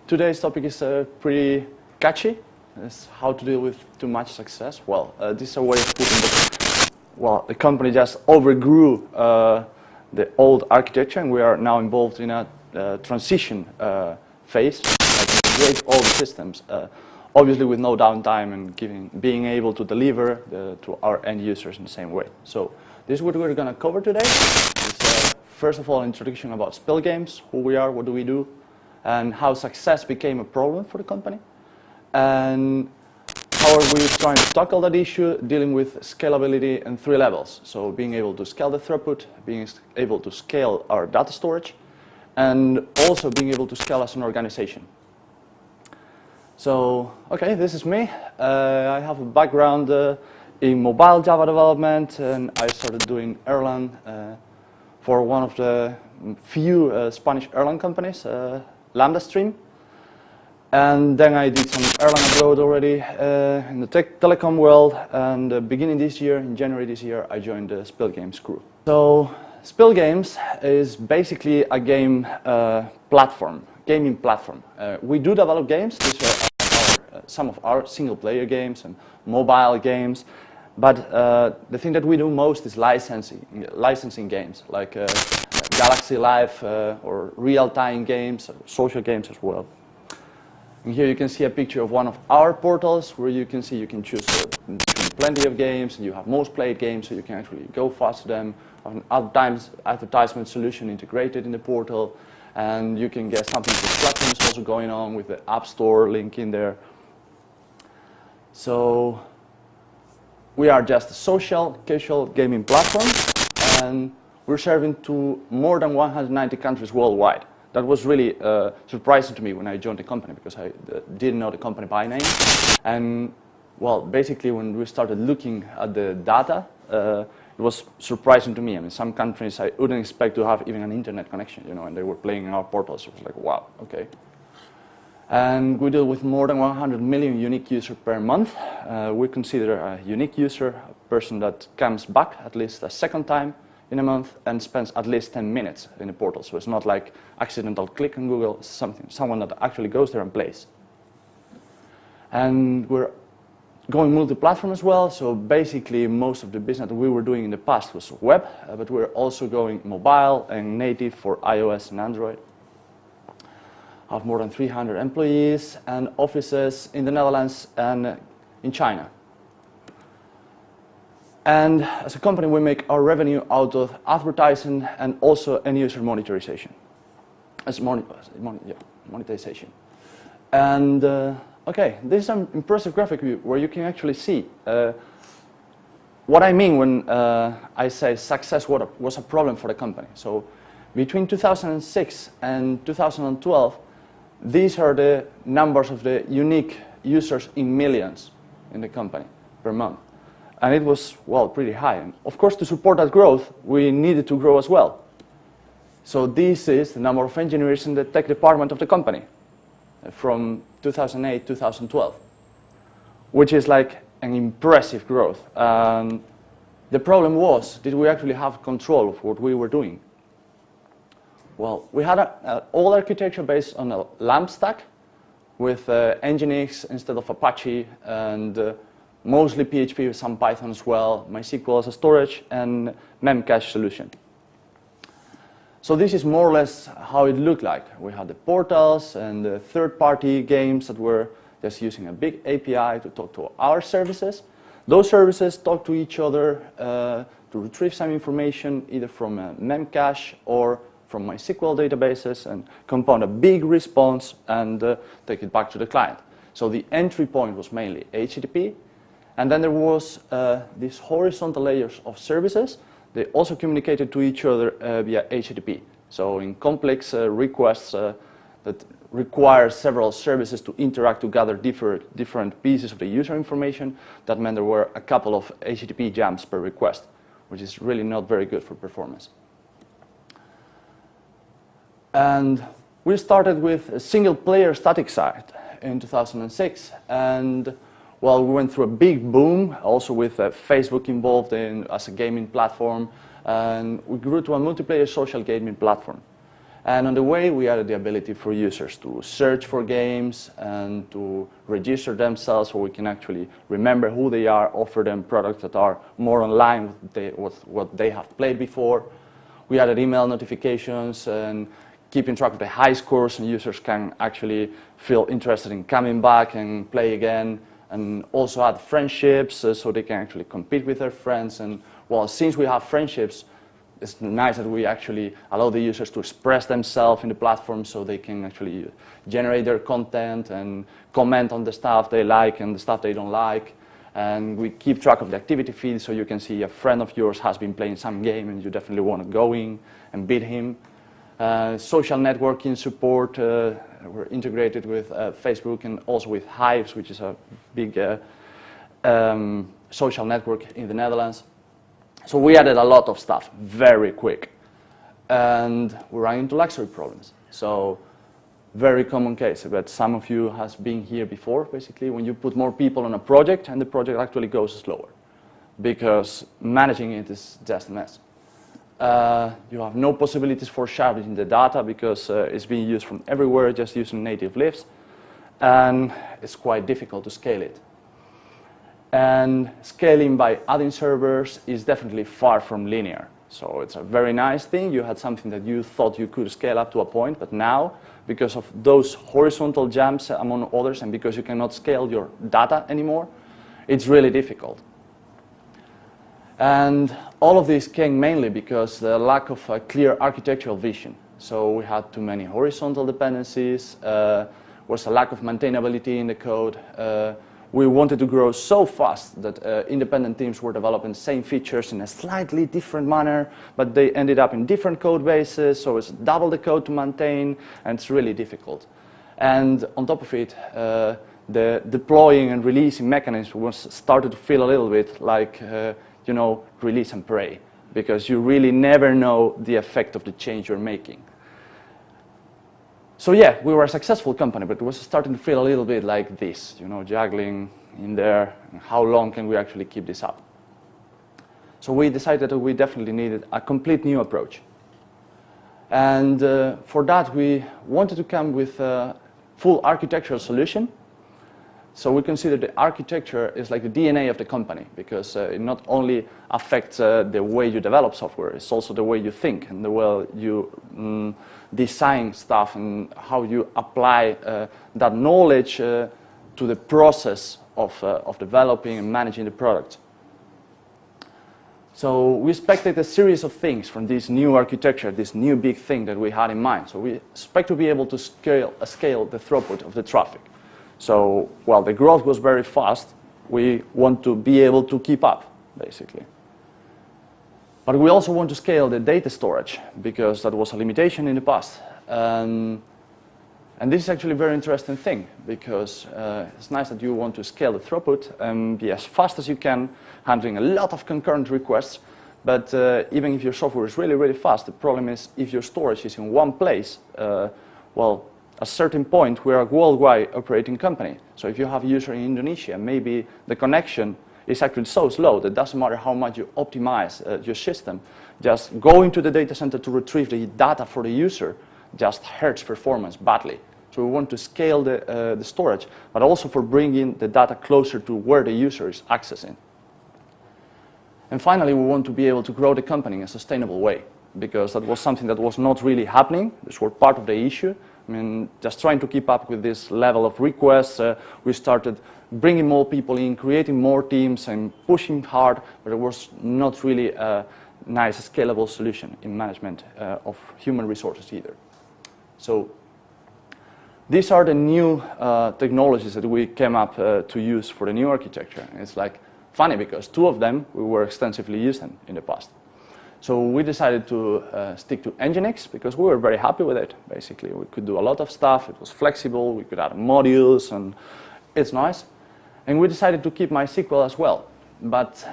today's topic is pretty catchy. It's how to deal with too much success. Well, this is a way of putting it. Well, the company just overgrew the old architecture, and we are now involved in a transition phase, like integrate all the systems, obviously with no downtime and being able to deliver to our end users in the same way. So this is what we're going to cover today. It's, first of all, an introduction about Spil Games, who we are, what do we do, and how success became a problem for the company, and how are we trying to tackle that issue, dealing with scalability in 3 levels. So being able to scale the throughput, being able to scale our data storage, and also being able to scale as an organization. So, okay, this is me. I have a background in mobile Java development, and I started doing Erlang for one of the few Spanish Erlang companies, Lambda Stream. And then I did some Erlang abroad already in the telecom world, and beginning this year, in January this year, I joined the Spil Games crew. So Spil Games is basically a game gaming platform. We do develop games. These are some of our single-player games and mobile games, but the thing that we do most is licensing games, like Galaxy Live or real-time games, social games as well. And here you can see a picture of one of our portals, where you can see you can choose between plenty of games, and you have most played games, so you can actually go fast to them. An advertisement solution integrated in the portal, and you can get something with platforms also going on with the App Store link in there. So we are just a social, casual gaming platform, and we're serving to more than 190 countries worldwide. That was really surprising to me when I joined the company, because I didn't know the company by name. And well, basically when we started looking at the data, it was surprising to me. I mean, some countries I wouldn't expect to have even an internet connection, you know, and they were playing in our portals. It was like, wow, okay. And we deal with more than 100 million unique users per month. We consider a unique user a person that comes back at least a second time in a month and spends at least 10 minutes in the portal. So it's not like accidental click on Google, it's someone that actually goes there and plays. And we're going multi-platform as well, so basically most of the business that we were doing in the past was web, but we're also going mobile and native for iOS and Android. Have more than 300 employees and offices in the Netherlands and in China. And as a company, we make our revenue out of advertising and also end-user monetization. Monetization. And okay, this is an impressive graphic view where you can actually see what I mean when I say success was a problem for the company. So between 2006 and 2012, these are the numbers of the unique users in millions in the company per month. And it was, well, pretty high. And of course, to support that growth, we needed to grow as well. So this is the number of engineers in the tech department of the company from 2008 to 2012, which is like an impressive growth. The problem was, did we actually have control of what we were doing? Well, we had an old architecture based on a LAMP stack with Nginx instead of Apache, and mostly PHP with some Python as well, MySQL as a storage, and Memcache solution. So this is more or less how it looked like. We had the portals and the third-party games that were just using a big API to talk to our services. Those services talk to each other to retrieve some information either from a Memcache or from MySQL databases and compound a big response and take it back to the client. So the entry point was mainly HTTP. And then there was these horizontal layers of services. They also communicated to each other via HTTP. So in complex requests that require several services to interact to gather different pieces of the user information, that meant there were a couple of HTTP jumps per request, which is really not very good for performance. And we started with a single-player static site in 2006. And well, we went through a big boom, also with Facebook involved as a gaming platform, and we grew to a multiplayer social gaming platform. And on the way, we added the ability for users to search for games and to register themselves so we can actually remember who they are, offer them products that are more in line with what they have played before. We added email notifications and keeping track of the high scores, and users can actually feel interested in coming back and play again. And also add friendships so they can actually compete with their friends. And well, since we have friendships, it's nice that we actually allow the users to express themselves in the platform so they can actually generate their content and comment on the stuff they like and the stuff they don't like. And we keep track of the activity feed so you can see a friend of yours has been playing some game and you definitely want to go in and beat him. Social networking support, we're integrated with Facebook and also with Hives, which is a big social network in the Netherlands. So we added a lot of stuff very quick. And we ran into luxury problems. So very common case, but some of you has been here before, basically, when you put more people on a project and the project actually goes slower because managing it is just a mess. You have no possibilities for sharing the data because it's being used from everywhere, just using native lifts, and it's quite difficult to scale it. And scaling by adding servers is definitely far from linear. So it's a very nice thing. You had something that you thought you could scale up to a point, but now, because of those horizontal jumps among others, and because you cannot scale your data anymore, it's really difficult. And all of this came mainly because the lack of a clear architectural vision. So we had too many horizontal dependencies, was a lack of maintainability in the code. We wanted to grow so fast that independent teams were developing the same features in a slightly different manner, but they ended up in different code bases, so it's double the code to maintain, and it's really difficult. And on top of it, the deploying and releasing mechanism was started to feel a little bit like you know, release and pray, because you really never know the effect of the change you're making. So yeah, we were a successful company, but it was starting to feel a little bit like this, you know, juggling in there, and how long can we actually keep this up? So we decided that we definitely needed a complete new approach. And for that, we wanted to come with a full architectural solution. So we consider the architecture is like the DNA of the company, because it not only affects the way you develop software, it's also the way you think and the way you design stuff and how you apply that knowledge to the process of developing and managing the product. So we expected a series of things from this new architecture, this new big thing that we had in mind. So we expect to be able to scale the throughput of the traffic. So while the growth was very fast, we want to be able to keep up, basically. But we also want to scale the data storage, because that was a limitation in the past. And this is actually a very interesting thing, because it's nice that you want to scale the throughput and be as fast as you can, handling a lot of concurrent requests. But even if your software is really, really fast, the problem is if your storage is in one place, well, at a certain point, we're a worldwide operating company. So if you have a user in Indonesia, maybe the connection is actually so slow that it doesn't matter how much you optimize your system. Just going to the data center to retrieve the data for the user just hurts performance badly. So we want to scale the storage, but also for bringing the data closer to where the user is accessing. And finally, we want to be able to grow the company in a sustainable way, because that was something that was not really happening. This was part of the issue. I mean, just trying to keep up with this level of requests, we started bringing more people in, creating more teams, and pushing hard, but it was not really a nice, scalable solution in management of human resources either. So these are the new technologies that we came up to use for the new architecture. And it's like funny, because two of them we were extensively using in the past. So we decided to stick to Nginx because we were very happy with it, basically. We could do a lot of stuff, it was flexible, we could add modules, and it's nice. And we decided to keep MySQL as well. But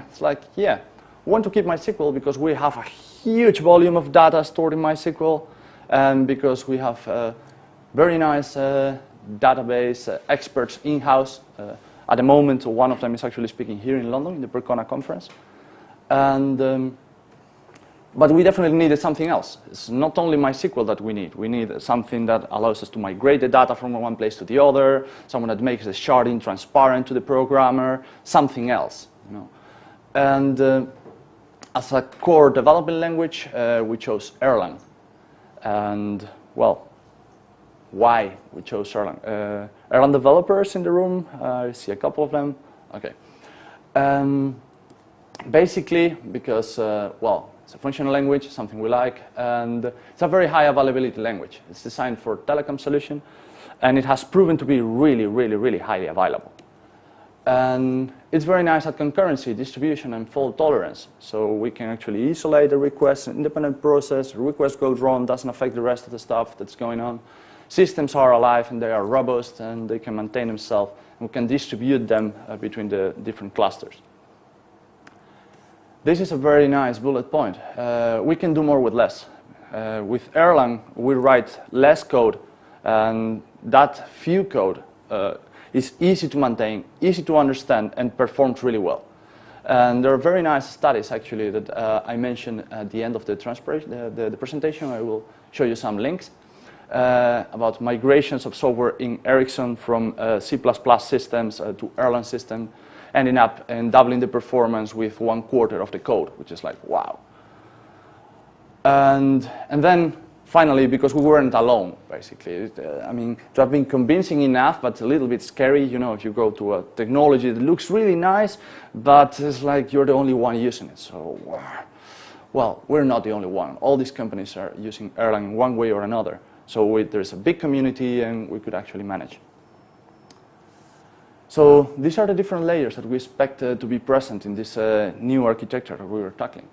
it's like, yeah, we want to keep MySQL because we have a huge volume of data stored in MySQL, and because we have very nice database experts in-house. At the moment, one of them is actually speaking here in London in the Percona conference. And But we definitely needed something else. It's not only MySQL that we need. We need something that allows us to migrate the data from one place to the other, someone that makes the sharding transparent to the programmer, something else. You know. And as a core development language, we chose Erlang. And, well, why we chose Erlang? Erlang developers in the room, I see a couple of them. Okay. Basically, because, well, it's a functional language, something we like, and it's a very high availability language. It's designed for telecom solution, and it has proven to be really, really, really highly available. And it's very nice at concurrency, distribution, and fault tolerance. So we can actually isolate the request, an independent process, the request goes wrong, doesn't affect the rest of the stuff that's going on. Systems are alive and they are robust and they can maintain themselves, and we can distribute them between the different clusters. This is a very nice bullet point. We can do more with less. With Erlang, we write less code, and that few code is easy to maintain, easy to understand, and performs really well. And there are very nice studies, actually, that I mentioned at the end of the presentation. I will show you some links about migrations of software in Ericsson from C++ systems to Erlang system, ending up and doubling the performance with 1/4 of the code, which is like, wow. And then, finally, because we weren't alone, basically. I mean, to have been convincing enough, but a little bit scary, you know, if you go to a technology that looks really nice, but it's like you're the only one using it. So, well, we're not the only one. All these companies are using Erlang in one way or another. So there's a big community, and we could actually manage. So these are the different layers that we expect to be present in this new architecture that we were tackling.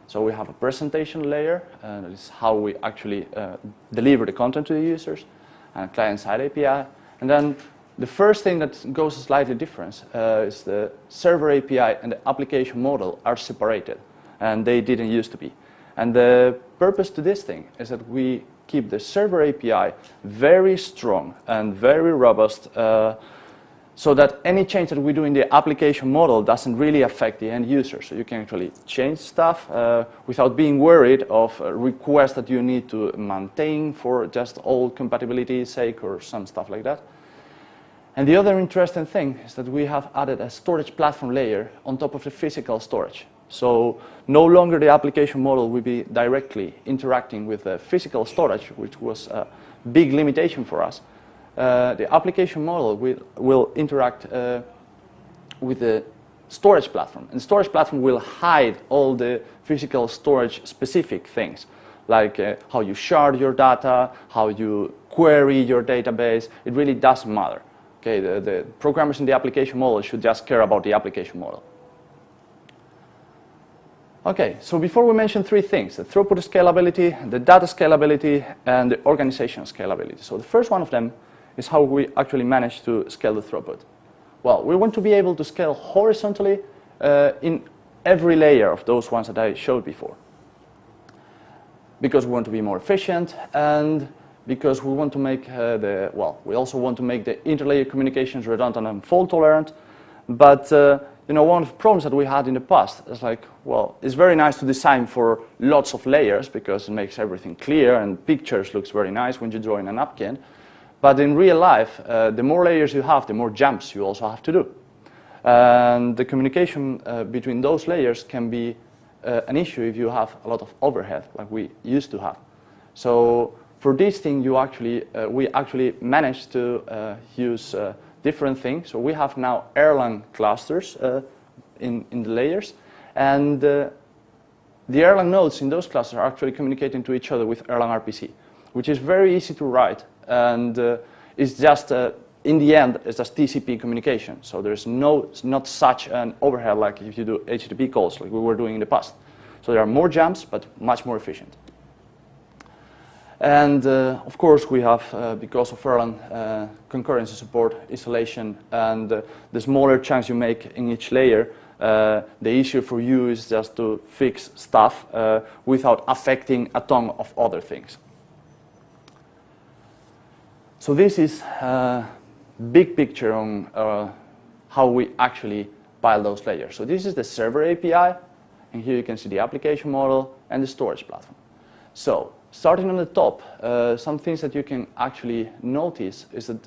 So we have a presentation layer, that is how we actually deliver the content to the users, and a client-side API. And then the first thing that goes slightly different is the server API and the application model are separated, and they didn't used to be. And the purpose to this thing is that we keep the server API very strong and very robust, so that any change that we do in the application model doesn't really affect the end user. So you can actually change stuff without being worried of requests that you need to maintain for just old compatibility's sake or some stuff like that. And the other interesting thing is that we have added a storage platform layer on top of the physical storage. So no longer the application model will be directly interacting with the physical storage, which was a big limitation for us. The application model will interact with the storage platform. And the storage platform will hide all the physical storage specific things, like how you shard your data, how you query your database. It really doesn't matter. Okay, the programmers in the application model should just care about the application model. Okay, so before we mention three things: the throughput scalability, the data scalability, and the organizational scalability. So the first one of them is how we actually manage to scale the throughput. Well, we want to be able to scale horizontally in every layer of those ones that I showed before. Because we want to be more efficient, and because we want to make we also want to make the interlayer communications redundant and fault tolerant. But you know, one of the problems that we had in the past is like, well, it's very nice to design for lots of layers because it makes everything clear and pictures looks very nice when you draw in a napkin. But in real life, the more layers you have, the more jumps you also have to do. And the communication between those layers can be an issue if you have a lot of overhead, like we used to have. So for this thing, we actually managed to use different things. So we have now Erlang clusters in the layers, and the Erlang nodes in those clusters are actually communicating to each other with Erlang RPC, which is very easy to write, and it's just in the end it's just TCP communication. So there's not such an overhead like if you do HTTP calls like we were doing in the past. So there are more jumps, but much more efficient. And of course, we have, because of Erlang, concurrency support, isolation, and the smaller chunks you make in each layer, the issue for you is just to fix stuff without affecting a ton of other things. So this is a big picture on how we actually pile those layers. So this is the server API, And here you can see the application model and the storage platform. So, starting on the top, some things that you can actually notice is that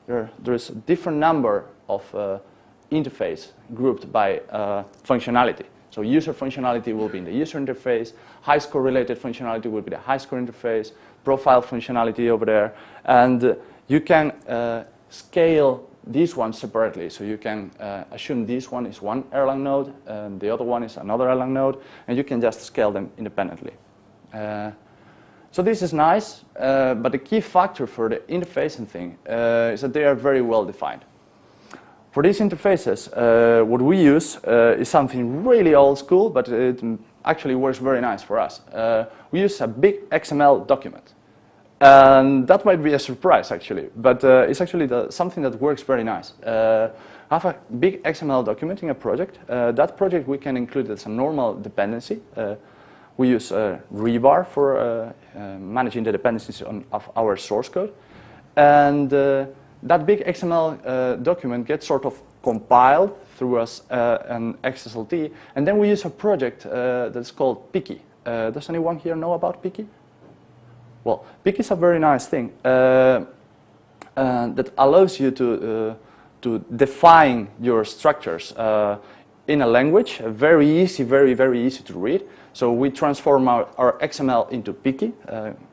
there is a different number of interface grouped by functionality. So user functionality will be in the user interface, high score related functionality will be the high score interface, profile functionality over there, and you can scale these ones separately. So you can assume this one is one Erlang node, and the other one is another Erlang node, and you can just scale them independently. So this is nice, but the key factor for the interfacing thing is that they are very well defined. For these interfaces, what we use is something really old school, but it actually works very nice for us. We use a big XML document. And that might be a surprise, actually, but it's actually something that works very nice. Have a big XML document in a project. That project we can include as a normal dependency. We use rebar for managing the dependencies of our source code. And that big XML document gets sort of compiled through an XSLT, and then we use a project that's called Picky. Does anyone here know about Picky? Well, Picky is a very nice thing that allows you to define your structures in a language, very easy, very easy to read. So we transform our XML into Picky,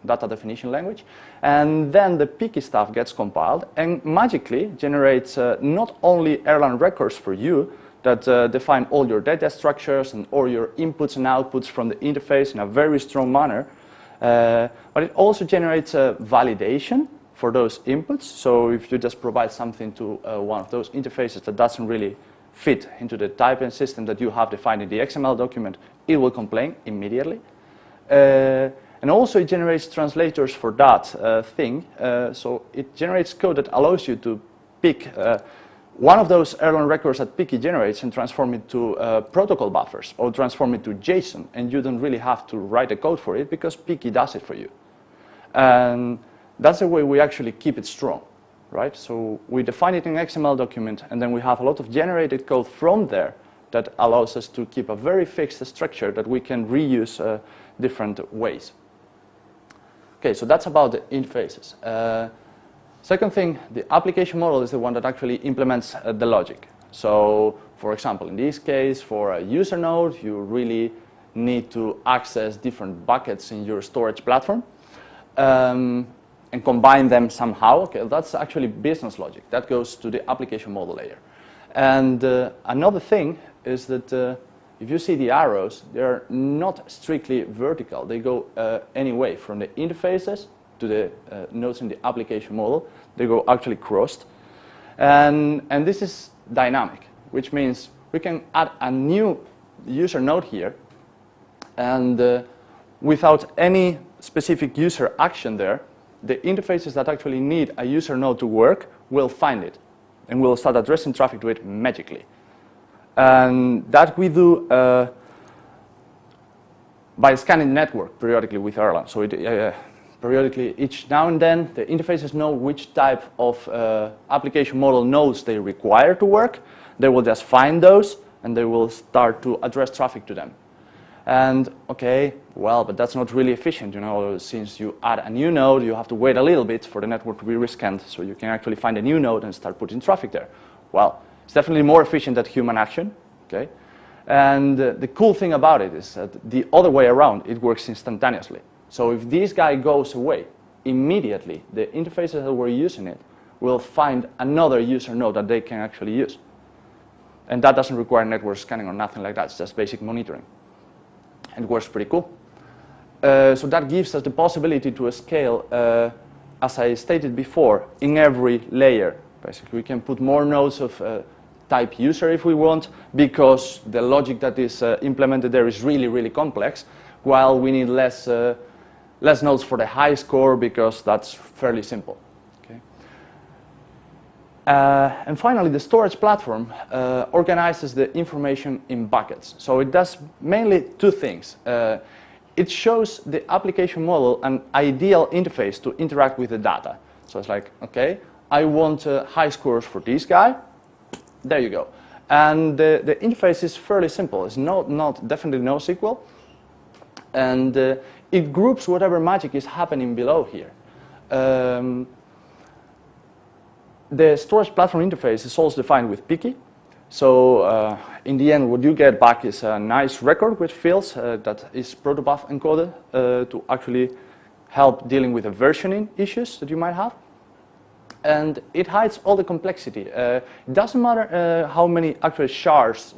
data definition language, and then the Picky stuff gets compiled and magically generates not only Erlang records for you that define all your data structures and all your inputs and outputs from the interface in a very strong manner, but it also generates a validation for those inputs. So if you just provide something to one of those interfaces that doesn't really fit into the typing system that you have defined in the XML document, it will complain immediately. And also it generates translators for that thing. So it generates code that allows you to pick one of those Erlang records that Picky generates and transform it to protocol buffers or transform it to JSON. And you don't really have to write the code for it because Picky does it for you. And that's the way we actually keep it strong. Right? So we define it in an XML document, and then we have a lot of generated code from there that allows us to keep a very fixed structure that we can reuse different ways. Okay, so that's about the interfaces. Second thing, the application model is the one that actually implements the logic. So, for example, in this case, for a user node, you really need to access different buckets in your storage platform. And combine them somehow. Okay, that's actually business logic. That goes to the application model layer. And another thing is that if you see the arrows, they're not strictly vertical. They go any way from the interfaces to the nodes in the application model. They go actually crossed. And this is dynamic, which means we can add a new user node here, and without any specific user action there, the interfaces that actually need a user node to work will find it and will start addressing traffic to it magically. And that we do by scanning the network periodically with Erlang. So periodically, each now and then, the interfaces know which type of application model nodes they require to work. They will just find those, and they will start to address traffic to them. And okay, well, but that's not really efficient, you know, since you add a new node, you have to wait a little bit for the network to be rescanned, so you can actually find a new node and start putting traffic there. Well, it's definitely more efficient than human action, okay? And the cool thing about it is that the other way around, it works instantaneously. So if this guy goes away, immediately the interfaces that were using it will find another user node that they can actually use. And that doesn't require network scanning or nothing like that, it's just basic monitoring. And it works pretty cool. So that gives us the possibility to scale, as I stated before, in every layer. Basically, we can put more nodes of type user if we want, because the logic that is implemented there is really, really complex, while we need less nodes for the high score because that's fairly simple. Okay. And finally, the storage platform organizes the information in buckets. So it does mainly two things. It shows the application model an ideal interface to interact with the data. So it's like, okay, I want high scores for this guy. There you go. And the interface is fairly simple. It's definitely NoSQL. And it groups whatever magic is happening below here. The storage platform interface is also defined with Piki. So in the end, what you get back is a nice record with fields that is protobuf encoded to actually help dealing with the versioning issues that you might have. And it hides all the complexity. It doesn't matter how many actual shards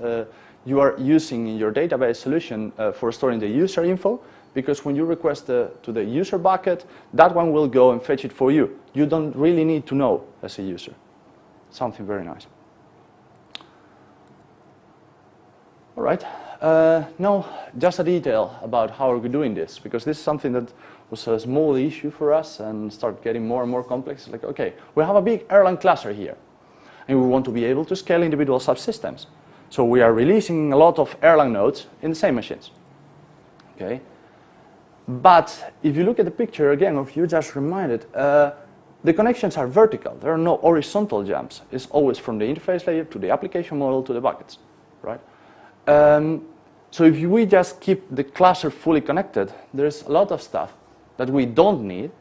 you are using in your database solution for storing the user info, because when you request to the user bucket, that one will go and fetch it for you. You don't really need to know as a user. Something very nice. All right. Now, just a detail about how we're doing this, because this is something that was a small issue for us and started getting more and more complex. Like, okay, we have a big Erlang cluster here, and we want to be able to scale individual subsystems. So we are releasing a lot of Erlang nodes in the same machines. Okay. But if you look at the picture again, if you just reminded, the connections are vertical. There are no horizontal jumps. It's always from the interface layer to the application model to the buckets, right? So if we just keep the cluster fully connected, there's a lot of stuff that we don't need,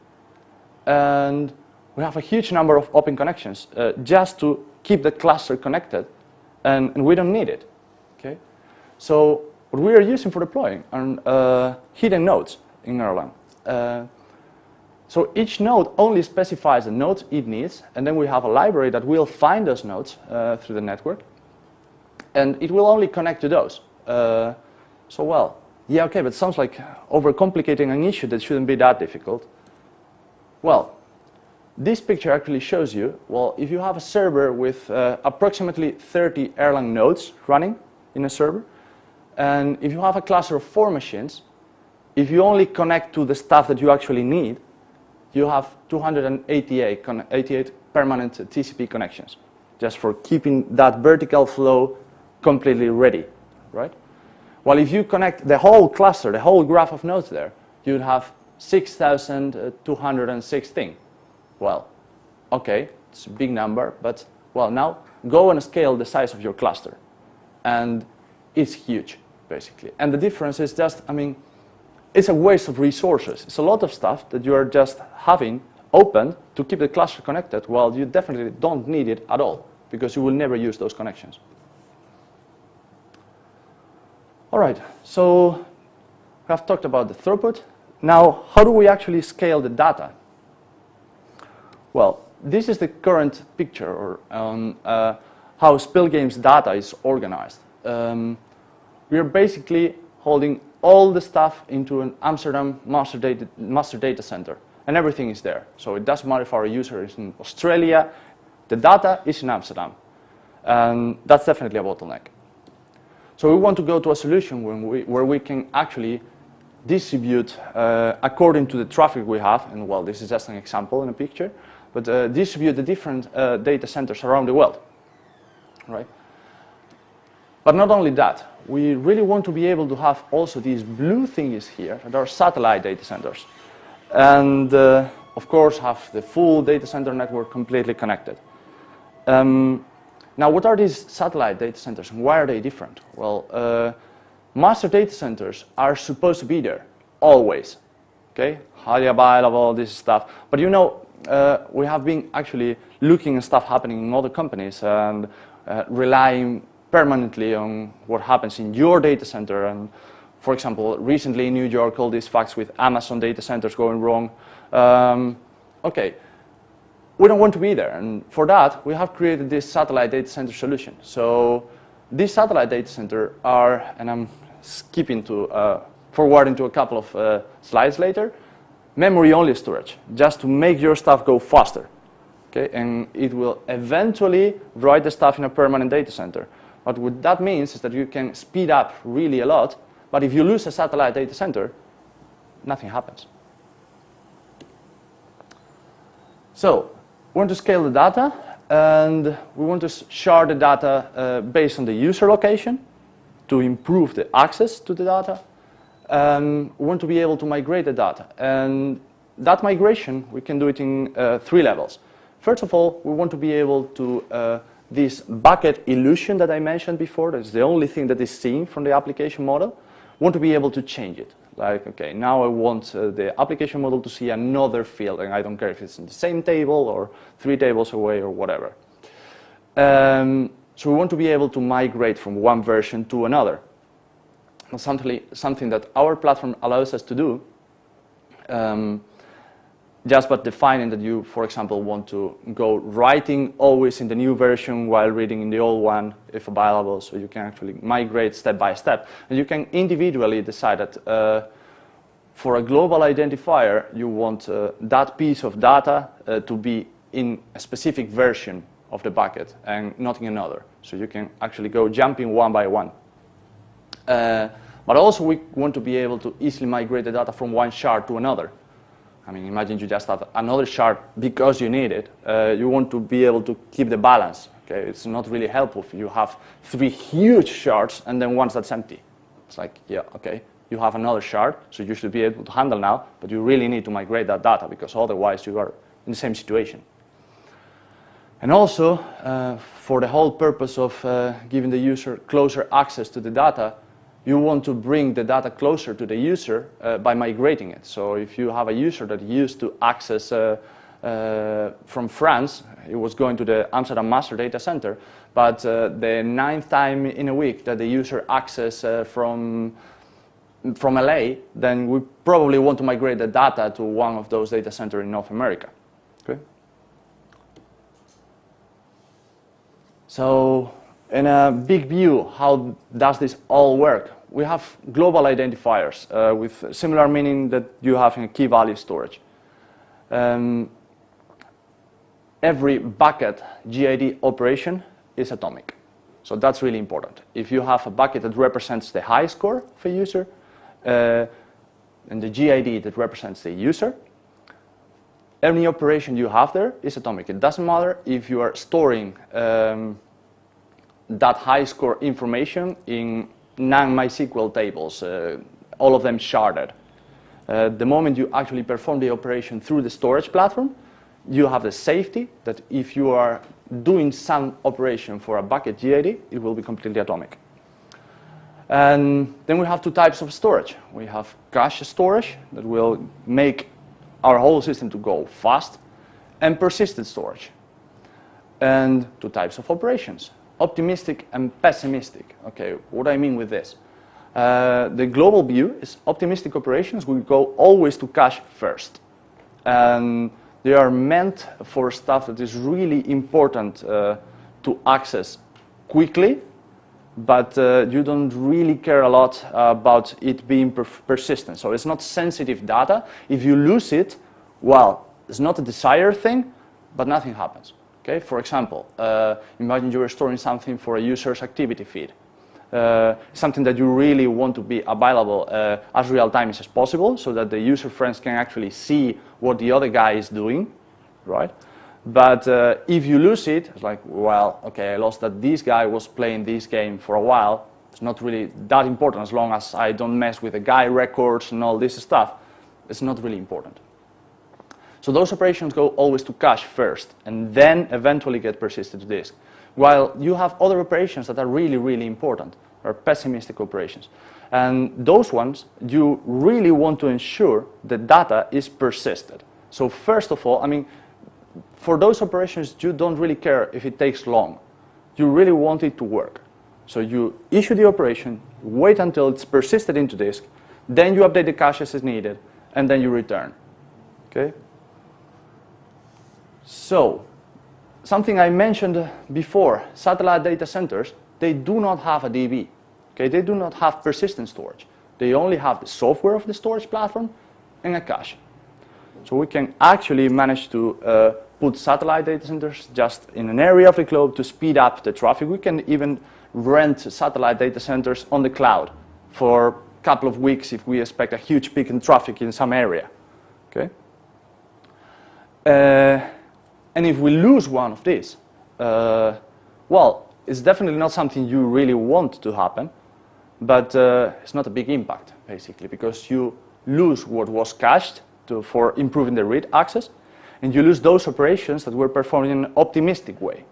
and we have a huge number of open connections just to keep the cluster connected, and we don't need it. Okay? So what we are using for deploying are hidden nodes in Erlang. So each node only specifies the nodes it needs, and then we have a library that will find those nodes through the network, and it will only connect to those. So well, yeah, okay, but it sounds like overcomplicating an issue that shouldn't be that difficult. Well, this picture actually shows you, well, if you have a server with approximately 30 Erlang nodes running in a server, and if you have a cluster of 4 machines, if you only connect to the stuff that you actually need, you have 288 permanent TCP connections, just for keeping that vertical flow completely ready, right? While if you connect the whole cluster, the whole graph of nodes there, you'd have 6,216. Well, okay, it's a big number, but well, now go and scale the size of your cluster. And it's huge, basically. And the difference is just, I mean, it's a waste of resources. It's a lot of stuff that you are just having open to keep the cluster connected, while you definitely don't need it at all, because you will never use those connections. All right, so we have talked about the throughput. Now, how do we actually scale the data? Well, this is the current picture on how Spil Games data is organized. We are basically holding all the stuff into an Amsterdam master data center, and everything is there. So it doesn't matter if our user is in Australia, the data is in Amsterdam. And that's definitely a bottleneck. So we want to go to a solution where we can actually distribute according to the traffic we have, and well, this is just an example in a picture, but distribute the different data centers around the world, right? But not only that, we really want to be able to have also these blue thingies here that are satellite data centers, and of course have the full data center network completely connected. Now, what are these satellite data centers and why are they different? Well, master data centers are supposed to be there, always, okay? Highly available, this stuff. But you know, we have been actually looking at stuff happening in other companies and relying permanently on what happens in your data center. And for example, recently in New York, all these facts with Amazon data centers going wrong. Okay. We don't want to be there, and for that, we have created this satellite data center solution. So these satellite data center are, and I'm skipping to forwarding to a couple of slides later, memory-only storage, just to make your stuff go faster. Okay, and it will eventually write the stuff in a permanent data center. But what that means is that you can speed up really a lot, but if you lose a satellite data center, nothing happens. So we want to scale the data, and we want to shard the data based on the user location to improve the access to the data. We want to be able to migrate the data, and that migration, we can do it in 3 levels. First of all, we want to be able to this bucket illusion that I mentioned before, that's the only thing that is seen from the application model, want to be able to change it. Like, okay, now I want the application model to see another field, and I don't care if it's in the same table or 3 tables away or whatever. So we want to be able to migrate from one version to another. Something that our platform allows us to do, just by defining that you, for example, want to go writing always in the new version while reading in the old one, if available, so you can actually migrate step by step. And you can individually decide that for a global identifier, you want that piece of data to be in a specific version of the bucket and not in another. So you can actually go jumping one by one. But also we want to be able to easily migrate the data from one shard to another. I mean, imagine you just have another shard because you need it. You want to be able to keep the balance. Okay? It's not really helpful if you have 3 huge shards and then one that's empty. It's like, yeah, okay, you have another shard, so you should be able to handle now, but you really need to migrate that data because otherwise you are in the same situation. And also, for the whole purpose of giving the user closer access to the data, you want to bring the data closer to the user by migrating it. So if you have a user that used to access from France, it was going to the Amsterdam master data center, but the 9th time in a week that the user access from LA, then we probably want to migrate the data to one of those data centers in North America. Okay? So in a big view, how does this all work? We have global identifiers with similar meaning that you have in key value storage. Every bucket GID operation is atomic. So that's really important. If you have a bucket that represents the high score of a user and the GID that represents the user, any operation you have there is atomic. It doesn't matter if you are storing that high score information in non-MySQL tables, all of them sharded. The moment you actually perform the operation through the storage platform, you have the safety that if you are doing some operation for a bucket GID, it will be completely atomic. And then we have 2 types of storage. We have cache storage that will make our whole system to go fast, and persistent storage. And 2 types of operations. Optimistic and pessimistic. Okay, what do I mean with this? The global view is optimistic operations will go always to cache first. And they are meant for stuff that is really important to access quickly, but you don't really care a lot about it being persistent. So it's not sensitive data. If you lose it, well, it's not a desired thing, but nothing happens. Okay? For example, imagine you are storing something for a user's activity feed. Something that you really want to be available as real time as possible so that the user friends can actually see what the other guy is doing, right? But if you lose it, it's like, well, okay, I lost that this guy was playing this game for a while. It's not really that important as long as I don't mess with the guy records and all this stuff. It's not really important. So those operations go always to cache first and then eventually get persisted to disk. While you have other operations that are really, really important, or pessimistic operations. And those ones, you really want to ensure the data is persisted. So first of all, I mean, for those operations, you don't really care if it takes long. You really want it to work. So you issue the operation, wait until it's persisted into disk, then you update the caches as needed, and then you return. Okay? So, something I mentioned before, satellite data centers, they do not have a DB. Okay? They do not have persistent storage. They only have the software of the storage platform and a cache. So we can actually manage to put satellite data centers just in an area of the globe to speed up the traffic. We can even rent satellite data centers on the cloud for a couple of weeks if we expect a huge peak in traffic in some area. Okay? And if we lose one of these, well, it's definitely not something you really want to happen, but it's not a big impact, basically, because you lose what was cached for improving the read access, and you lose those operations that were performed in an optimistic way.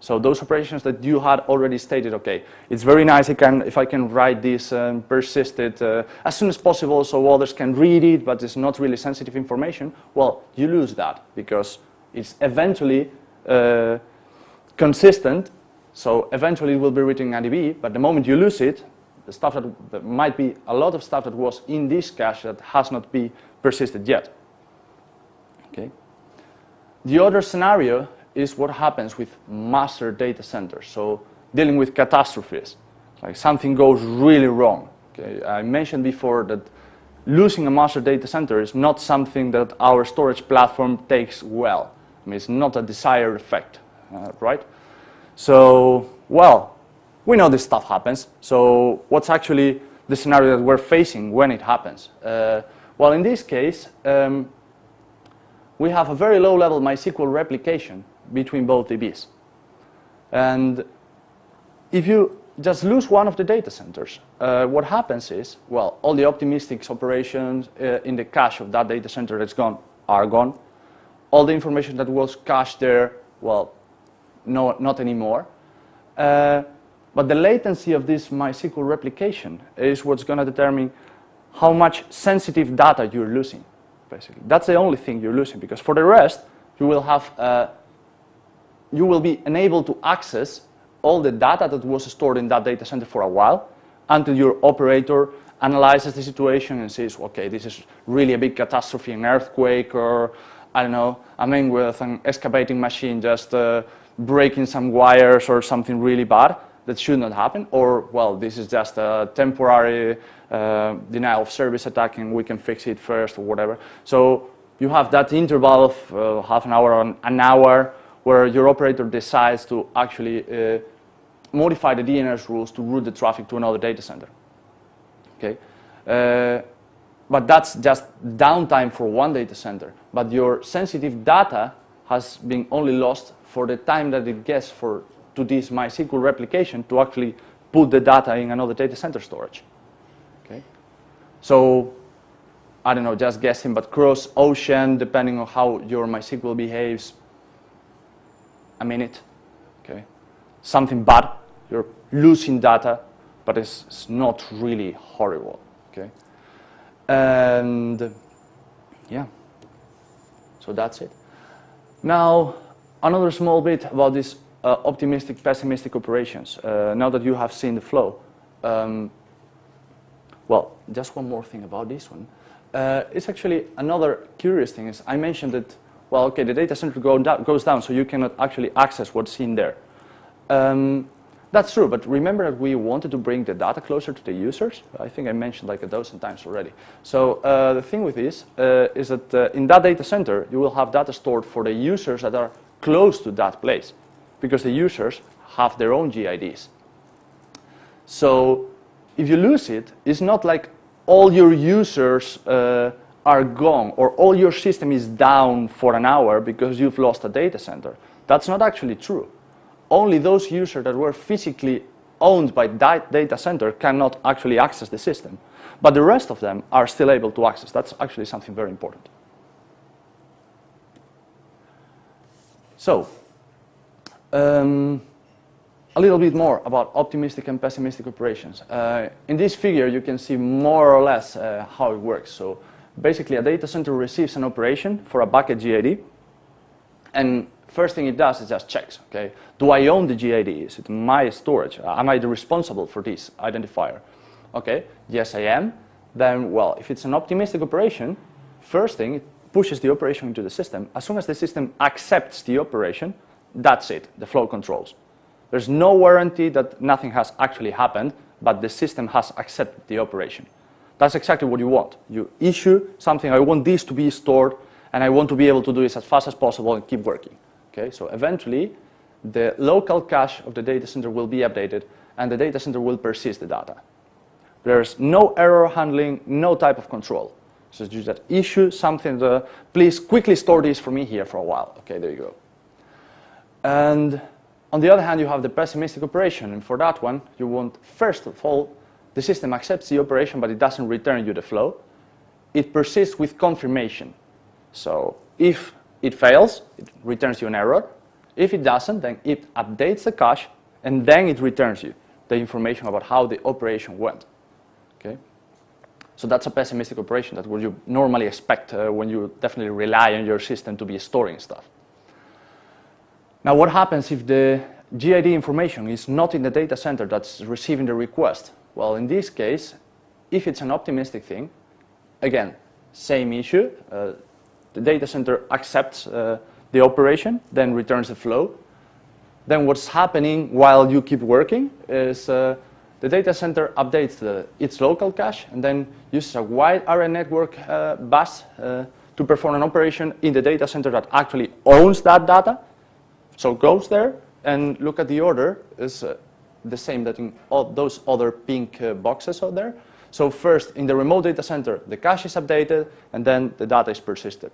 So those operations that you had already stated, okay, it's very nice if I can write this and persist it as soon as possible so others can read it, but it's not really sensitive information, well, you lose that because it's eventually consistent, so eventually it will be written in IDB, but the moment you lose it, the stuff there might be a lot of stuff that was in this cache that has not been persisted yet. Okay. The other scenario is what happens with master data centers. So dealing with catastrophes, like something goes really wrong. Okay? I mentioned before that losing a master data center is not something that our storage platform takes well. I mean, it's not a desired effect, right? So, well, we know this stuff happens. So what's actually the scenario that we're facing when it happens? Well, in this case, we have a very low-level MySQL replication between both DBs. And if you just lose one of the data centers, what happens is, well, all the optimistic operations in the cache of that data center that's gone are gone. All the information that was cached there, well, no, not anymore. But the latency of this MySQL replication is what's going to determine how much sensitive data you're losing, basically. That's the only thing you're losing, because for the rest, you will have you will be enabled to access all the data that was stored in that data center for a while until your operator analyzes the situation and says, okay, this is really a big catastrophe, an earthquake, or I don't know, I mean with an excavating machine just breaking some wires or something really bad that should not happen, or, well, this is just a temporary denial of service attack and we can fix it first or whatever. So you have that interval of half an hour or an hour where your operator decides to actually modify the DNS rules to route the traffic to another data center. Okay, but that's just downtime for one data center. But your sensitive data has been only lost for the time that it gets to this MySQL replication to actually put the data in another data center storage. Okay, so I don't know, just guessing, but cross ocean, depending on how your MySQL behaves, a minute, okay? Something bad, you're losing data, but it's not really horrible, okay? And yeah, so that's it. Now, another small bit about these optimistic, pessimistic operations. Now that you have seen the flow, well, just one more thing about this one. It's actually another curious thing is I mentioned that, well, okay, the data center goes down, so you cannot actually access what's in there. That's true, but remember that we wanted to bring the data closer to the users. I think I mentioned like a dozen times already. So the thing with this is that in that data center, you will have data stored for the users that are close to that place, because the users have their own GIDs. So if you lose it, it's not like all your users are gone or all your system is down for an hour because you've lost a data center. That's not actually true. Only those users that were physically owned by that data center cannot actually access the system. But the rest of them are still able to access. That's actually something very important. So, a little bit more about optimistic and pessimistic operations. In this figure, you can see more or less how it works. So basically, a data center receives an operation for a bucket GID, and first thing it does is just checks, okay? Do I own the GID? Is it my storage? Am I responsible for this identifier? Okay, yes I am. Then, well, if it's an optimistic operation, first thing, it pushes the operation into the system. As soon as the system accepts the operation, that's it, the flow controls. There's no warranty that nothing has actually happened, but the system has accepted the operation. That's exactly what you want. You issue something, I want this to be stored, and I want to be able to do this as fast as possible and keep working. Okay, so eventually, the local cache of the data center will be updated, and the data center will persist the data. There's no error handling, no type of control. So you just issue something, please quickly store this for me here for a while. Okay, there you go. And on the other hand, you have the pessimistic operation, and for that one, you want, first of all, the system accepts the operation, but it doesn't return you the flow. It persists with confirmation. So if it fails, it returns you an error. If it doesn't, then it updates the cache, and then it returns you the information about how the operation went. Okay? So that's a pessimistic operation. That's what you normally expect when you definitely rely on your system to be storing stuff. Now, what happens if the GID information is not in the data center that's receiving the request? Well, in this case, if it's an optimistic thing, again, same issue. The data center accepts the operation, then returns the flow. Then what's happening while you keep working is the data center updates its local cache and then uses a wide area network bus to perform an operation in the data center that actually owns that data. So goes there and look at the order is the same that in all those other pink boxes out there. So first, in the remote data center, the cache is updated, and then the data is persisted.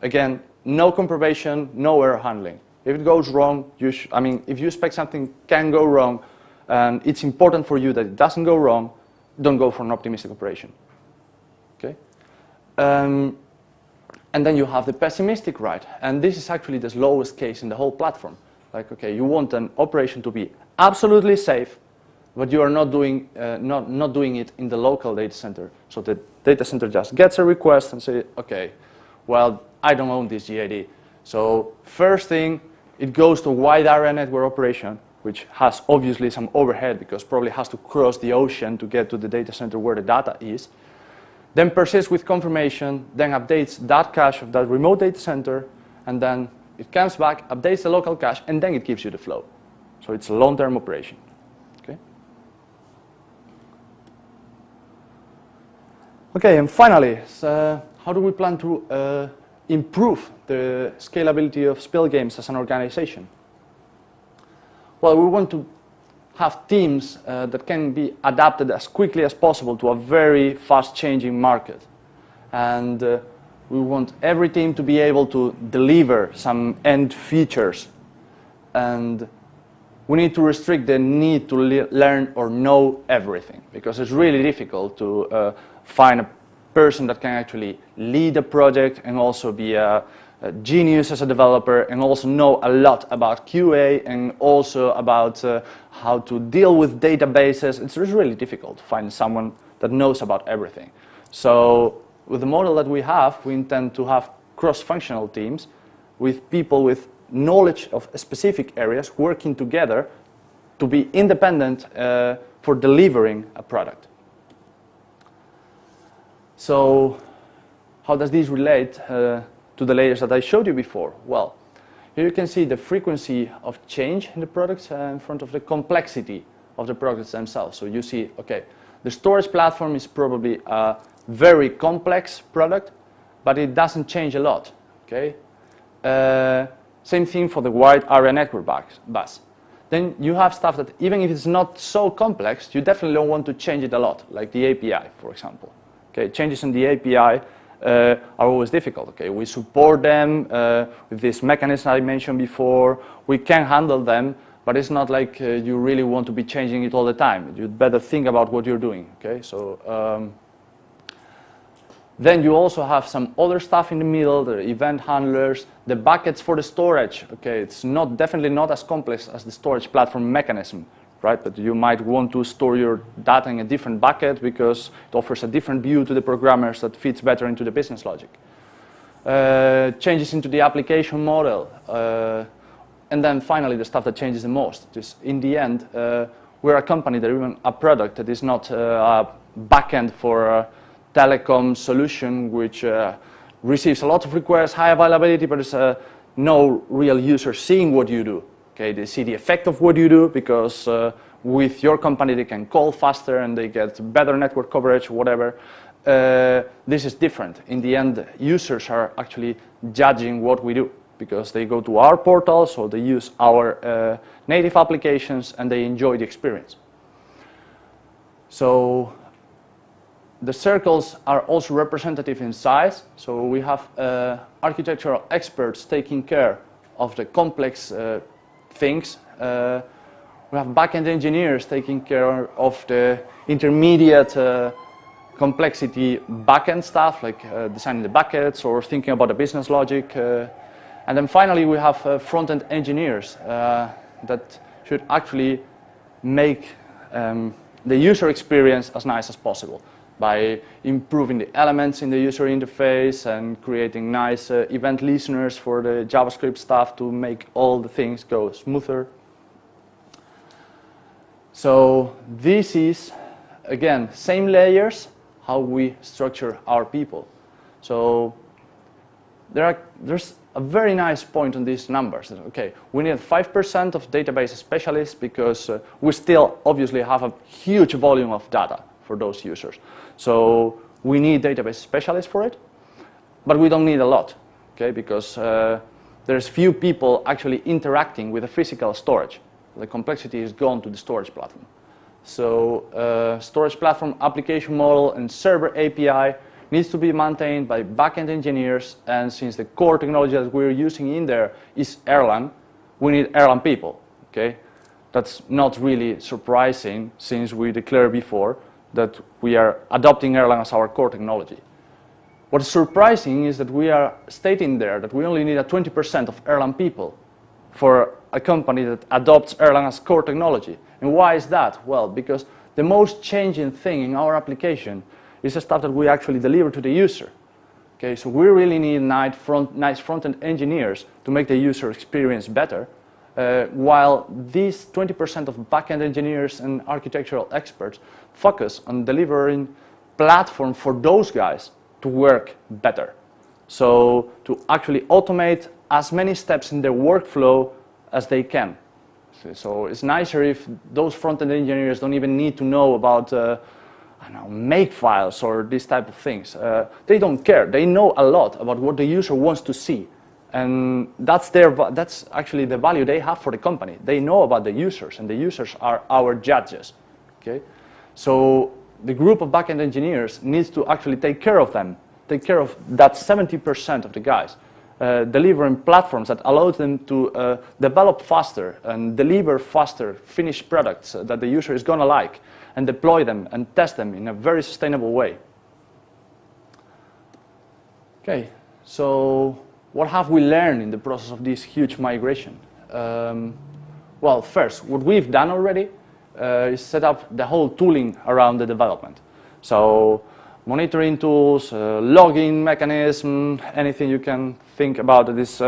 Again, no compromission, no error handling. If it goes wrong, if you expect something can go wrong, and it's important for you that it doesn't go wrong, don't go for an optimistic operation. Okay? And then you have the pessimistic, right? And this is actually the lowest case in the whole platform. Like, okay, you want an operation to be absolutely safe, but you are not doing it in the local data center. So the data center just gets a request and say, okay, well, I don't own this GID. So first thing, it goes to wide area network operation, which has obviously some overhead because probably has to cross the ocean to get to the data center where the data is. Then persists with confirmation, then updates that cache of that remote data center, and then it comes back, updates the local cache, and then it gives you the flow. So it's a long-term operation. Okay? Okay, and finally, how do we plan to improve the scalability of Spil Games as an organization? Well, we want to have teams that can be adapted as quickly as possible to a very fast-changing market. And we want every team to be able to deliver some end features. And we need to restrict the need to learn or know everything, because it's really difficult to find a person that can actually lead a project and also be a genius as a developer and also know a lot about QA and also about how to deal with databases. It's really difficult to find someone that knows about everything. So with the model that we have, we intend to have cross-functional teams with people with knowledge of specific areas working together to be independent for delivering a product. So how does this relate to the layers that I showed you before? Well, here you can see the frequency of change in the products in front of the complexity of the products themselves. So you see, okay, the storage platform is probably a very complex product, but it doesn't change a lot. Okay? Same thing for the wide area network bus. Then you have stuff that even if it's not so complex, you definitely don't want to change it a lot, like the API, for example. Okay, changes in the API are always difficult. Okay, we support them with this mechanism I mentioned before. We can handle them, but it's not like you really want to be changing it all the time. You'd better think about what you're doing. Okay, so then you also have some other stuff in the middle, the event handlers, the buckets for the storage. Okay, it's definitely not as complex as the storage platform mechanism. Right, but you might want to store your data in a different bucket because it offers a different view to the programmers that fits better into the business logic. Changes into the application model. And then finally, the stuff that changes the most. Just in the end, we're a company that even a product that is not a backend for a telecom solution which receives a lot of requests, high availability, but there's no real user seeing what you do. Okay, they see the effect of what you do because with your company they can call faster and they get better network coverage, whatever. This is different. In the end, users are actually judging what we do because they go to our portal, so they use our native applications and they enjoy the experience. So the circles are also representative in size. So we have architectural experts taking care of the complex things. We have backend engineers taking care of the intermediate complexity backend stuff, like designing the buckets or thinking about the business logic. And then finally, we have front-end engineers that should actually make the user experience as nice as possible by improving the elements in the user interface and creating nice event listeners for the JavaScript stuff to make all the things go smoother. So this is, again, same layers, how we structure our people. So there's a very nice point on these numbers. Okay, we need 5% of database specialists because we still obviously have a huge volume of data for those users. So we need database specialists for it, but we don't need a lot, okay, because there's few people actually interacting with the physical storage. The complexity is gone to the storage platform. So storage platform, application model, and server API needs to be maintained by backend engineers, and since the core technology that we're using in there is Erlang, we need Erlang people, okay? That's not really surprising since we declared before that we are adopting Erlang as our core technology. What's surprising is that we are stating there that we only need a 20% of Erlang people for a company that adopts Erlang as core technology. And why is that? Well, because the most changing thing in our application is the stuff that we actually deliver to the user. Okay, so we really need nice front-end engineers to make the user experience better, while these 20% of back-end engineers and architectural experts focus on delivering platform for those guys to work better. So to actually automate as many steps in their workflow as they can. So it's nicer if those front-end engineers don't even need to know about I don't know, make files or these type of things. They don't care. They know a lot about what the user wants to see. And that's actually the value they have for the company. They know about the users, and the users are our judges. Okay? So the group of backend engineers needs to actually take care of them, take care of that 70% of the guys, delivering platforms that allow them to develop faster and deliver faster finished products that the user is going to like, and deploy them and test them in a very sustainable way. Okay, so what have we learned in the process of this huge migration? Well, first, what we've done already is set up the whole tooling around the development. So monitoring tools, logging mechanism, anything you can think about that is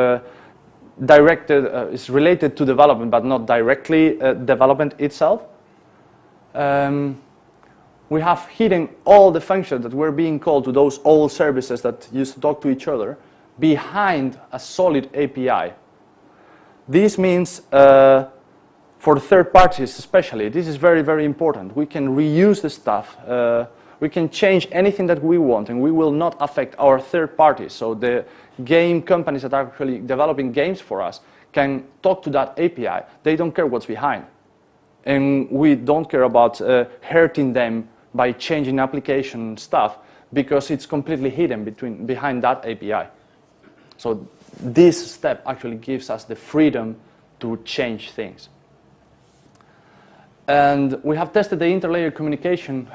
is related to development, but not directly development itself. We have hidden all the functions that were being called to those old services that used to talk to each other behind a solid API. This means for third parties especially, this is very, very important. We can reuse the stuff. We can change anything that we want, and we will not affect our third parties. So the game companies that are actually developing games for us can talk to that API. They don't care what's behind. And we don't care about hurting them by changing application stuff because it's completely hidden behind that API. So this step actually gives us the freedom to change things. And we have tested the interlayer communication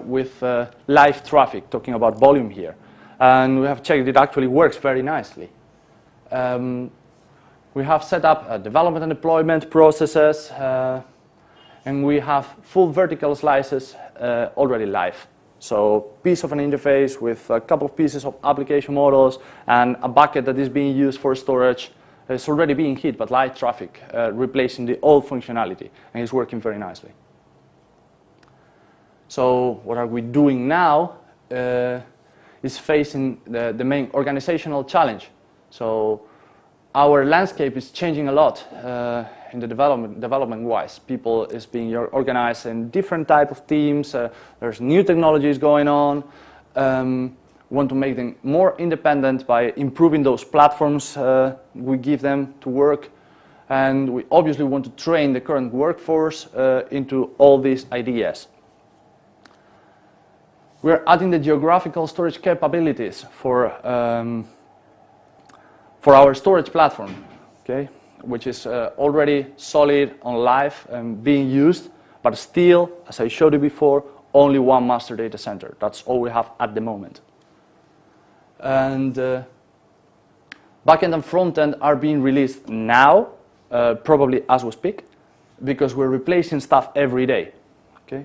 with live traffic, talking about volume here. And we have checked it actually works very nicely. We have set up development and deployment processes, and we have full vertical slices already live. So piece of an interface with a couple of pieces of application models and a bucket that is being used for storage. It's already being hit by live traffic, replacing the old functionality, and it's working very nicely. So what are we doing now is facing the main organizational challenge. So our landscape is changing a lot in the development-wise. People is being organized in different type of teams. There's new technologies going on. Want to make them more independent by improving those platforms we give them to work. And we obviously want to train the current workforce into all these ideas. We're adding the geographical storage capabilities for our storage platform, okay, which is already solid on live and being used, but still, as I showed you before, only one master data center. That's all we have at the moment. And Backend and frontend are being released now, probably as we speak, because we're replacing stuff every day. Okay?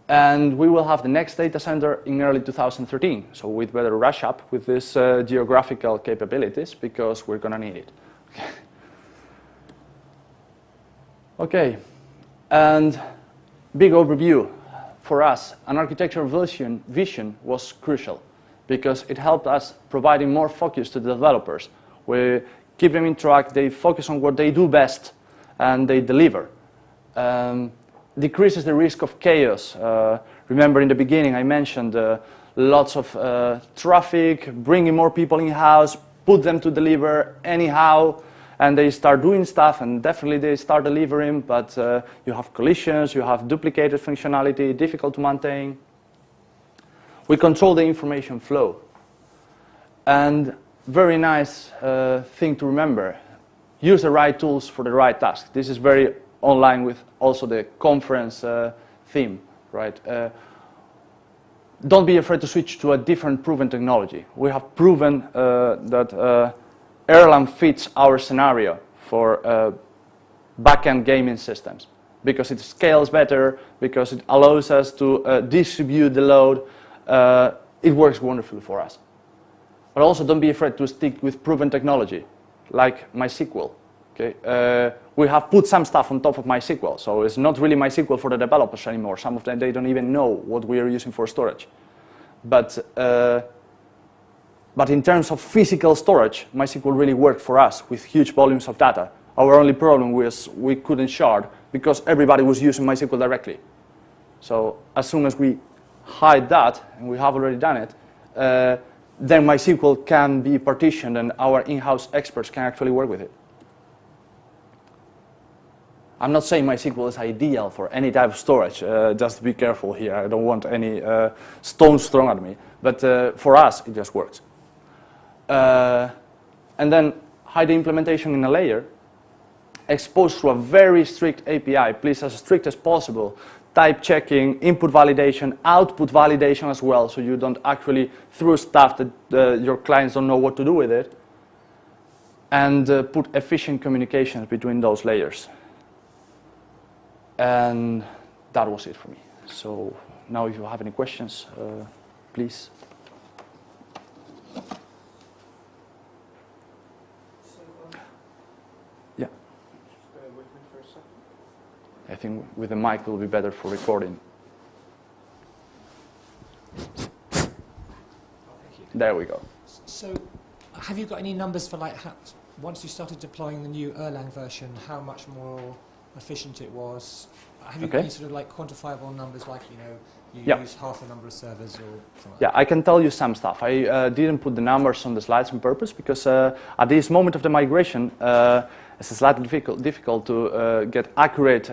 And we will have the next data center in early 2013. So we'd better rush up with these geographical capabilities because we're going to need it. Okay, and big overview. For us, an architectural vision was crucial because it helped us providing more focus to the developers. We keep them in track, they focus on what they do best, and they deliver. Decreases the risk of chaos. Remember in the beginning I mentioned lots of traffic, bringing more people in-house, put them to deliver anyhow, and they start doing stuff, and definitely they start delivering, but you have collisions, you have duplicated functionality, difficult to maintain. We control the information flow. And very nice thing to remember, use the right tools for the right task. This is very online with also the conference theme, right? Don't be afraid to switch to a different proven technology. We have proven that Erlang fits our scenario for backend gaming systems because it scales better, because it allows us to distribute the load. It works wonderfully for us. But also don't be afraid to stick with proven technology, like MySQL. Okay? We have put some stuff on top of MySQL, so it's not really MySQL for the developers anymore. Some of them, they don't even know what we are using for storage. But in terms of physical storage, MySQL really worked for us with huge volumes of data. Our only problem was we couldn't shard because everybody was using MySQL directly. So as soon as we hide that, and we have already done it, then MySQL can be partitioned and our in-house experts can actually work with it. I'm not saying MySQL is ideal for any type of storage, just be careful here. I don't want any stones thrown at me. But for us, it just works. And then hide the implementation in a layer, exposed to a very strict API, please as strict as possible, type checking, input validation, output validation as well, so you don't actually throw stuff that your clients don't know what to do with it, and put efficient communications between those layers. And that was it for me. So now if you have any questions, please. Yeah. Just bear with me for a second. I think with the mic it will be better for recording. Oh, thank you. There we go. So have you got any numbers for like once you started deploying the new Erlang version, how much more efficient it was? Have you got any sort of like quantifiable numbers, like, you know, you use half the number of servers or something like that? I can tell you some stuff. I didn't put the numbers on the slides on purpose because at this moment of the migration, it's slightly difficult to get accurate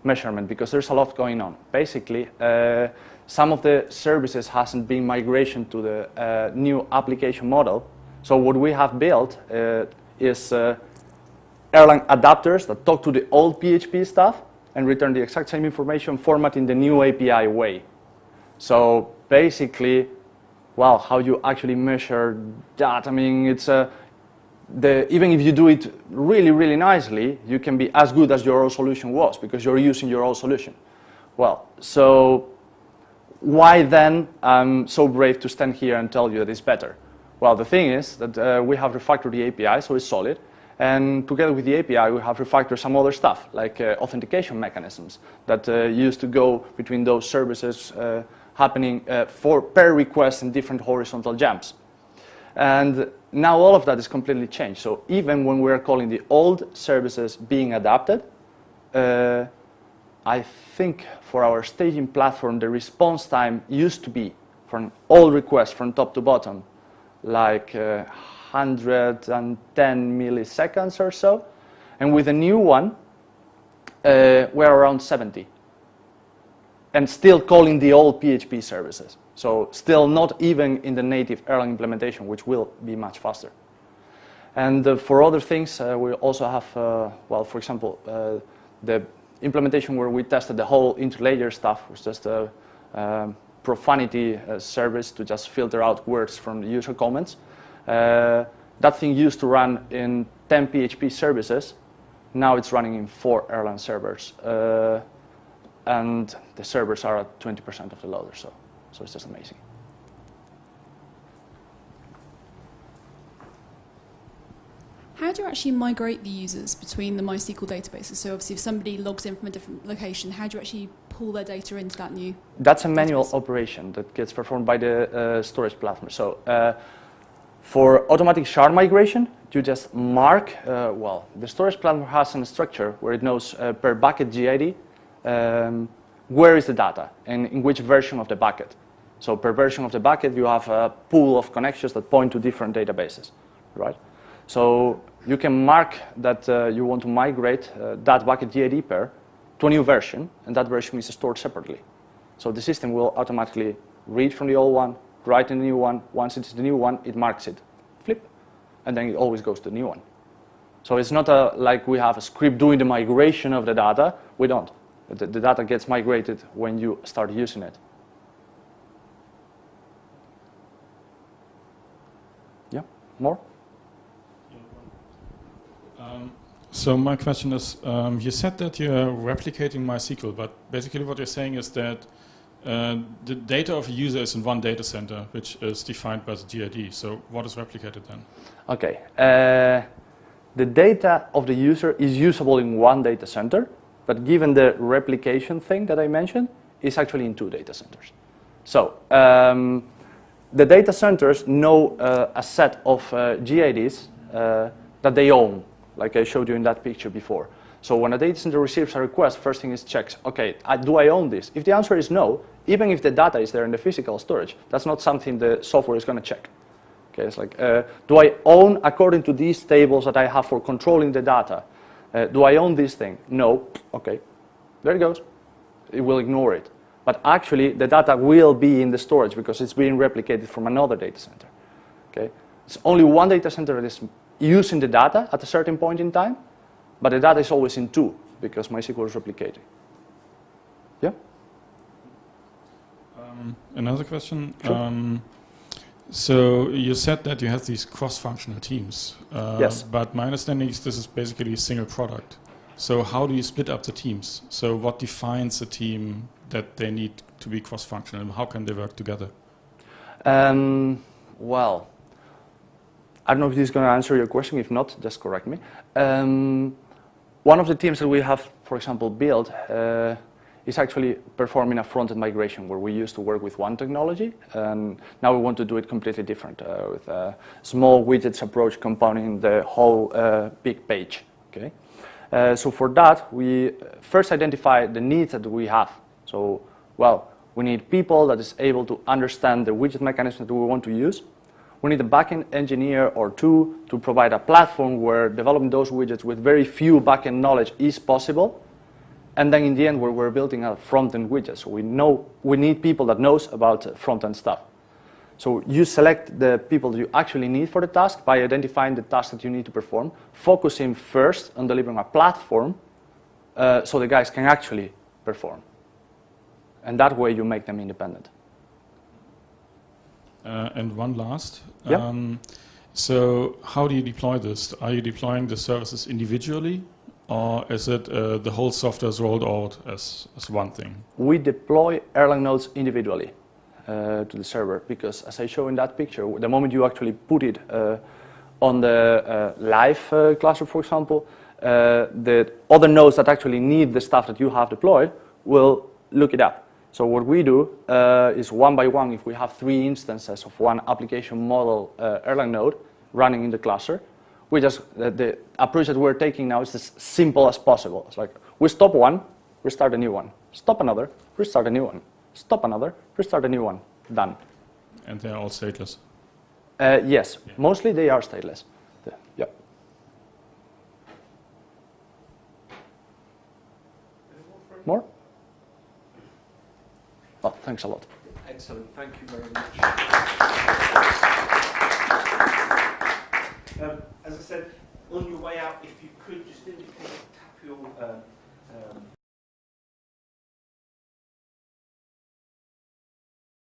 measurement because there's a lot going on. Basically, some of the services hasn't been migration to the new application model. So what we have built is Erlang adapters that talk to the old PHP stuff and return the exact same information format in the new API way. So basically, well, how you actually measure that, I mean, it's even if you do it really, really nicely, you can be as good as your old solution was because you're using your old solution. Well, so why then I'm so brave to stand here and tell you that it's better? Well, the thing is that we have refactored the API, so it's solid. And together with the API, we have refactored some other stuff, like authentication mechanisms that used to go between those services happening per request in different horizontal jumps. And now all of that is completely changed. So even when we're calling the old services being adapted, I think for our staging platform, the response time used to be, for an old request from top to bottom, like 110 milliseconds or so. And with a new one, we're around 70. And still calling the old PHP services. So still not even in the native Erlang implementation, which will be much faster. And for other things, we also have, well, for example, the implementation where we tested the whole interlayer stuff was just a profanity service to just filter out words from the user comments. that thing used to run in 10 PHP services. Now it's running in 4 Erlang servers. And the servers are at 20% of the loader, so it's just amazing. How do you actually migrate the users between the MySQL databases? So obviously if somebody logs in from a different location, how do you actually pull their data into that new That's a manual database? operation that gets performed by the storage platform. So for automatic shard migration, you just mark, well, the storage platform has a structure where it knows per bucket GID where is the data and in which version of the bucket. So per version of the bucket, you have a pool of connections that point to different databases, right? So you can mark that you want to migrate that bucket GID pair to a new version, and that version is stored separately. So the system will automatically read from the old one, write in the new one. Once it's the new one, it marks it, flip, and then it always goes to the new one. So it's not like we have a script doing the migration of the data. We don't. The data gets migrated when you start using it. Yeah, more? So my question is, you said that you're replicating MySQL, but basically what you're saying is that the data of a user is in one data center, which is defined by the GID. So what is replicated then? Okay. The data of the user is usable in one data center, but given the replication thing that I mentioned, it's actually in 2 data centers. So the data centers know a set of GIDs that they own, like I showed you in that picture before. So when a data center receives a request, first thing is checks, okay, do I own this? If the answer is no, even if the data is there in the physical storage, that's not something the software is going to check. Okay, it's like, do I own according to these tables that I have for controlling the data? Do I own this thing? No. Okay, there it goes. It will ignore it. But actually, the data will be in the storage because it's being replicated from another data center. Okay, it's only one data center that is using the data at a certain point in time, but the data is always in 2 because MySQL is replicating. Yeah? Another question. Sure. So you said that you have these cross-functional teams. Yes. But my understanding is this is basically a single product. So how do you split up the teams? So what defines a team that they need to be cross-functional, and how can they work together? Well, I don't know if this is going to answer your question. If not, just correct me. One of the teams that we have, for example, built is actually performing a front-end migration where we used to work with one technology, and now we want to do it completely different with a small widgets approach compounding the whole big page. Okay. So for that, we first identify the needs that we have. So, well, we need people that is able to understand the widget mechanism that we want to use. We need a backend engineer or 2 to provide a platform where developing those widgets with very few backend knowledge is possible. And then in the end, we're building a front-end widget. So we need people that knows about front-end stuff. So you select the people that you actually need for the task by identifying the task that you need to perform, focusing first on delivering a platform so the guys can actually perform. And that way you make them independent. And one last. Yeah. So how do you deploy this? Are you deploying the services individually, or is it the whole software is rolled out as one thing? We deploy Erlang nodes individually to the server because, as I show in that picture, the moment you actually put it on the live cluster, for example, the other nodes that actually need the stuff that you have deployed will look it up. So what we do is one by one, if we have 3 instances of one application model Erlang node running in the cluster, we just, the approach that we're taking now is as simple as possible. It's like, we stop one, restart a new one. Stop another, restart a new one. Stop another, restart a new one. Done. And they're all stateless? Yes, yeah. Mostly they are stateless. Yeah. More? Oh, thanks a lot. Excellent, thank you very much. As I said, on your way out, if you could just indicate, tap your